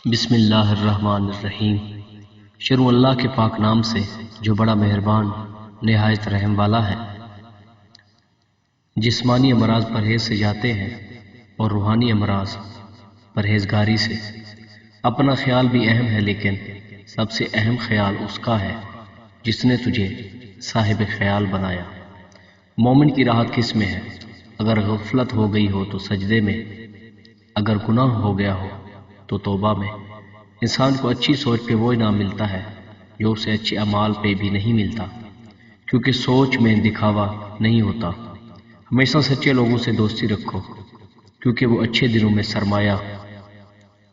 بسم اللہ الرحمن الرحیم۔ شروع اللہ کے پاک نام سے جو بڑا مہربان نہایت رحم والا ہے۔ جسمانی امراض پرہیز سے جاتے ہیں اور روحانی امراض پرہیزگاری سے۔ اپنا خیال بھی اہم ہے، لیکن سب سے اہم خیال اس کا ہے جس نے تجھے صاحب خیال بنایا۔ مومن کی راحت کس میں ہے؟ اگر غفلت ہو گئی ہو تو سجدے میں، اگر گناہ ہو گیا ہو تو توبہ میں۔ انسان کو اچھی سوچ پہ وہ انعام ملتا ہے جو اسے اچھے اعمال پہ بھی نہیں ملتا، کیونکہ سوچ میں دکھاوا نہیں ہوتا۔ ہمیشہ سچے لوگوں سے دوستی رکھو، کیونکہ وہ اچھے دنوں میں سرمایہ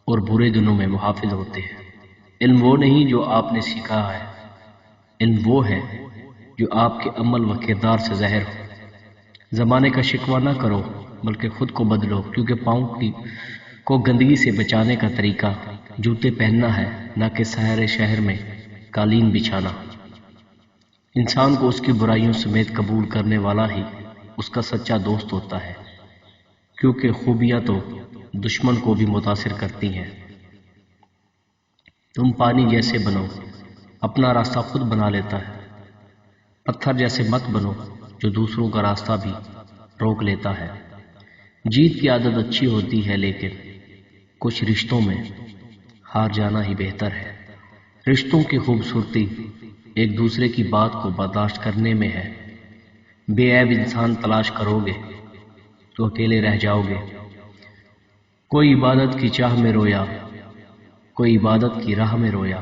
اور برے دنوں میں محافظ ہوتے ہیں۔ علم وہ نہیں جو آپ نے سیکھا ہے، علم وہ ہے جو آپ کے عمل و کردار سے ظاہر ہو۔ زمانے کا شکوہ نہ کرو بلکہ خود کو بدلو، کیونکہ پاؤں کو گندگی سے بچانے کا طریقہ جوتے پہننا ہے، نہ کہ سارے شہر میں قالین بچھانا۔ انسان کو اس کی برائیوں سمیت قبول کرنے والا ہی اس کا سچا دوست ہوتا ہے، کیونکہ خوبیاں تو دشمن کو بھی متاثر کرتی ہیں۔ تم پانی جیسے بنو، اپنا راستہ خود بنا لیتا ہے۔ پتھر جیسے مت بنو جو دوسروں کا راستہ بھی روک لیتا ہے۔ جیت کی عادت اچھی ہوتی ہے، لیکن کچھ رشتوں میں ہار جانا ہی بہتر ہے۔ رشتوں کی خوبصورتی ایک دوسرے کی بات کو برداشت کرنے میں ہے۔ بے عیب انسان تلاش کرو گے تو اکیلے رہ جاؤ گے۔ کوئی عبادت کی چاہ میں رویا، کوئی عبادت کی راہ میں رویا۔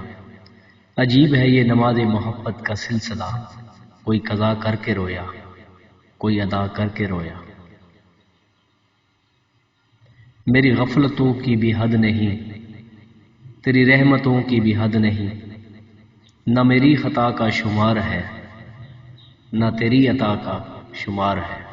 عجیب ہے یہ نماز محبت کا سلسلہ، کوئی قضا کر کے رویا، کوئی ادا کر کے رویا۔ میری غفلتوں کی بھی حد نہیں، تیری رحمتوں کی بھی حد نہیں۔ نہ میری خطا کا شمار ہے، نہ تیری عطا کا شمار ہے۔